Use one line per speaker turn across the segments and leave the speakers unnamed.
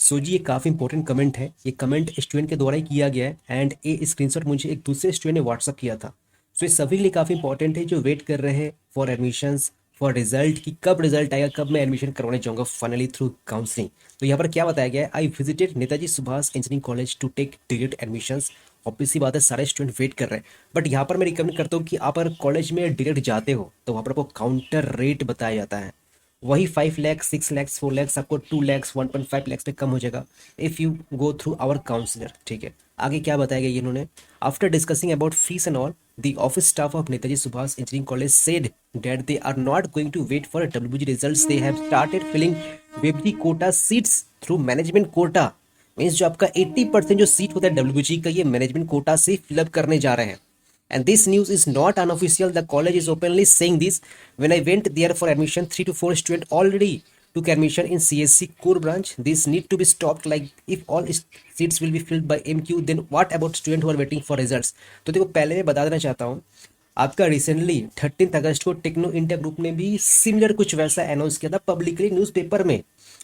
सो जी ये काफ़ी important comment है। ये कमेंट स्टूडेंट के द्वारा ही किया गया है एंड ये स्क्रीनशॉट मुझे एक दूसरे स्टूडेंट ने व्हाट्सअप किया था। सो ये सभी के लिए काफ़ी इंपॉर्टेंट है जो वेट कर रहे हैं फॉर एडमिशन्स, फॉर रिजल्ट कि कब रिजल्ट आएगा, कब मैं एडमिशन करवाने जाऊँगा फाइनली थ्रू काउंसलिंग। तो यहाँ पर क्या बताया गया है, I visited Netaji Subhash engineering college to take direct admissions. Obvious सी बात है, सारे स्टूडेंट वेट कर रहे हैं, बट यहाँ पर मैं रिकमेंड करता हूँ कि आप अगर कॉलेज में डायरेक्ट जाते हो तो वहाँ पर आपको काउंटर रेट बताया जाता है। वही 5 लाख 6 लाख 4 लाख आपको 2 लाख 1.5 लाख पे कम हो जाएगा if you go through our counsellor. ठीक है, आगे क्या बताया गया इन्होंने, after discussing about fees and all the office staff of Netaji Subhash engineering college said that they are not going to wait for WBJEE results, they have started filling वेबजी quota seats through management quota. Means जो आपका 80% जो seat होता है डब्ल्यूबीजी का, ये management quota से fill up करने जा रहे हैं। And this news is not unofficial. The college is openly saying this. When I went there for admission, 3 to 4 students already took admission in CSC core branch. This need to be stopped. Like if all seats will be filled by MQ, then what about students who are waiting for results? तो देखो पहले मैं बता देना चाहता हूँ, आपका recently 13 अगस्त को टेक्नो इंडिया ग्रुप ने भी सिमिलर कुछ वैसा अनाउंस किया था पब्लिकली न्यूज़पेपर में।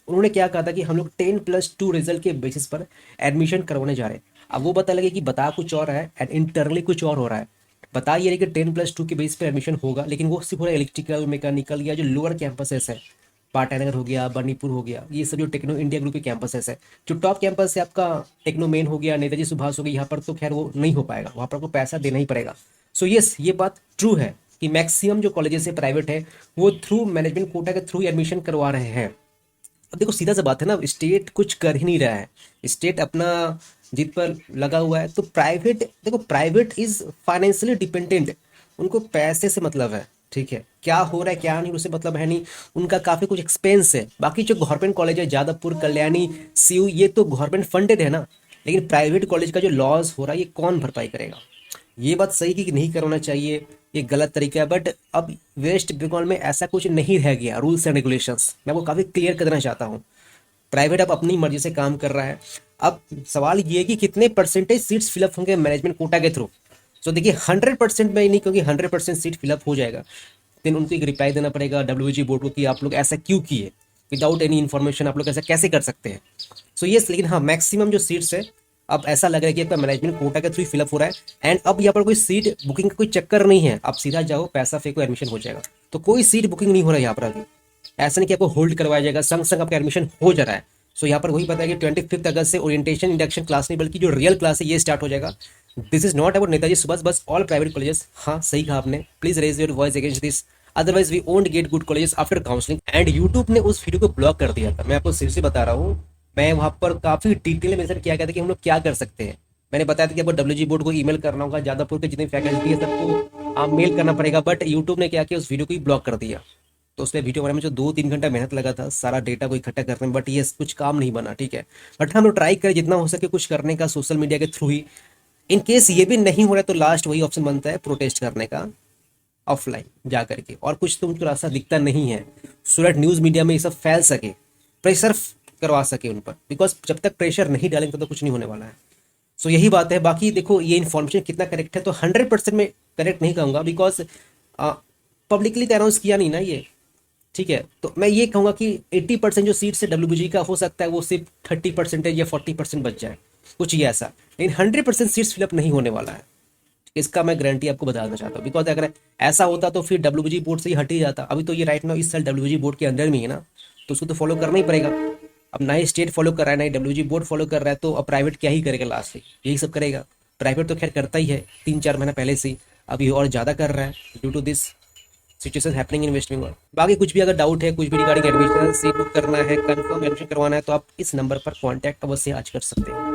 उन्होंने क्या कहा था कि हम लोग 10+2 रिजल्ट के बेसिस पर एडमिशन करवाने जा रहे हैं। अब वो पता लगे कि बता कुछ और है एंड इंटरनली कुछ और हो रहा है। बता ये रही कि 10+2 के बेस पर एडमिशन होगा, लेकिन वो सिर्फ हो रहा है इलेक्ट्रिकल मैकेनिकल या जो लोअर कैंपसेस है, पाटनगर हो गया, बनीपुर हो गया, ये सब जो टेक्नो इंडिया ग्रुप के कैंपसेस है। जो टॉप कैंपस है आपका टेक्नो मेन हो गया, नेताजी सुभाष हो गया, यहाँ पर तो खैर वो नहीं हो पाएगा, वहाँ पर आपको पैसा देना ही पड़ेगा। सो यस, ये बात ट्रू है कि मैक्सिमम जो कॉलेजेस है प्राइवेट है वो थ्रू मैनेजमेंट कोटा के थ्रू एडमिशन करवा रहे हैं। अब देखो सीधा सा बात है ना, स्टेट कुछ कर ही नहीं रहा है, स्टेट अपना जीत पर लगा हुआ है। तो प्राइवेट, देखो प्राइवेट इज फाइनेंशियली डिपेंडेंट, उनको पैसे से मतलब है। ठीक है, क्या हो रहा है क्या नहीं उससे मतलब है नहीं, उनका काफ़ी कुछ एक्सपेंस है। बाकी जो गवर्नमेंट कॉलेज है जादवपुर, कल्याणी, सीयू, ये तो गवर्नमेंट फंडेड है ना, लेकिन प्राइवेट कॉलेज का जो लॉस हो रहा है ये कौन भरपाई करेगा। ये बात सही कि नहीं करना चाहिए, ये गलत तरीका है, बट अब वेस्ट बंगाल में ऐसा कुछ नहीं रह गया रूल्स एंड रेगुलेशंस। मैं आपको काफ़ी क्लियर कर देना चाहता हूँ, प्राइवेट अब अपनी मर्जी से काम कर रहा है। अब सवाल ये है कि कितने परसेंटेज सीट्स फिलअप होंगे मैनेजमेंट कोटा के थ्रू। सो देखिए 100% में ही नहीं, क्योंकि 100% सीट फिलअप हो जाएगा देन उनको एक रिप्लाई देना पड़ेगा डब्ल्यूजी बोर्ड को कि आप लोग ऐसा क्यों किए, विदाउट एनी इन्फॉर्मेशन आप लोग ऐसा कैसे कर सकते हैं। सो यस, लेकिन हाँ मैक्सिमम जो सीट्स है अब ऐसा लग रहा है कि आपका मैनेजमेंट कोटा के थ्रू फिलअप हो रहा है। एंड अब यहाँ पर कोई सीट बुकिंग का कोई चक्कर नहीं है, आप सीधा जाओ पैसा फेंको एडमिशन हो जाएगा। तो कोई सीट बुकिंग नहीं हो रहा है यहाँ पर अभी, ऐसा नहीं कि आपको होल्ड करवाया जाएगा, संग संग आपका एडमिशन हो जा रहा है। सो यहाँ पर वही पता है कि 25 अगस्त से ओरिएंटेशन इंडक्शन क्लास नहीं बल्कि जो रियल क्लास है ये स्टार्ट हो जाएगा। This is not about Netaji Subhash, बस ऑल प्राइवेट कॉलेजेस। हाँ सही कहा आपने, please raise your voice against this, otherwise we won't get good colleges after counselling. And YouTube ने उस वीडियो को ब्लॉक कर दिया था, मैं आपको सीरियसली बता रहा हूँ। मैं वहाँ पर काफी डिटेल में मेंशन किया गया था कि हम लोग क्या कर सकते हैं। मैंने बताया था कि आपको डब्ल्यूजी बोर्ड को ईमेल करना होगा, जादवपुर के जितनी फैकल्टी है सबको आप मेल करना पड़ेगा, बट यूट्यूब ने क्या किया उस वीडियो को ही ब्लॉक कर दिया। तो उसमें वीडियो बनाने में जो 2-3 घंटा मेहनत लगा था सारा डेटा को इकट्ठा करने में, बट ये कुछ काम नहीं बना। ठीक है, बट हम लोग ट्राई करें जितना हो सके कुछ करने का सोशल मीडिया के थ्रू ही। इन केस ये भी नहीं हो रहा है तो लास्ट वही ऑप्शन बनता है प्रोटेस्ट करने का, ऑफलाइन जा करके, और कुछ तो उनको रास्ता दिखता नहीं है। सो दैट न्यूज़ मीडिया में ये सब फैल सके, प्रेशर करवा सके उन पर, बिकॉज जब तक प्रेशर नहीं डालेंगे तो कुछ नहीं होने वाला है। सो यही बात है। बाकी देखो ये इन्फॉर्मेशन कितना करेक्ट है, तो 100% में करेक्ट नहीं कहूँगा, बिकॉज पब्लिकली तो अनाउंस किया नहीं ना ये। ठीक है, तो मैं ये कहूँगा कि 80% जो सीट्स है डब्ल्यूबीजी का हो सकता है वो सिर्फ 30% या 40% बच जाए, कुछ ये ऐसा, लेकिन 100% सीट्स फिलअप नहीं होने वाला है। इसका मैं गारंटी आपको बता देना चाहता हूँ, बिकॉज अगर ऐसा होता तो फिर डब्ल्यूबीजी बोर्ड से ही हट ही जाता। अभी तो ये राइट नाउ इस साल डब्ल्यूबीजी बोर्ड के अंदर में है ना, तो उसको तो फॉलो करना ही पड़ेगा। अब ना ही स्टेट फॉलो कर रहा है ना ही डब्ल्यूबीजी बोर्ड फॉलो कर रहा है, तो अब प्राइवेट क्या ही करेगा, लास्ट में यही सब करेगा। प्राइवेट तो खैर करता ही है 3-4 महीना पहले से ही, अभी और ज़्यादा कर रहा है due to this situation happening in West Bengal. बाकी कुछ भी अगर डाउट है, कुछ भी रिगार्डिंग एडमिशन सीट बुक करना है, कंफर्म एडमिशन करवाना है, तो आप इस नंबर पर कांटेक्ट अवश्य आज कर सकते हैं।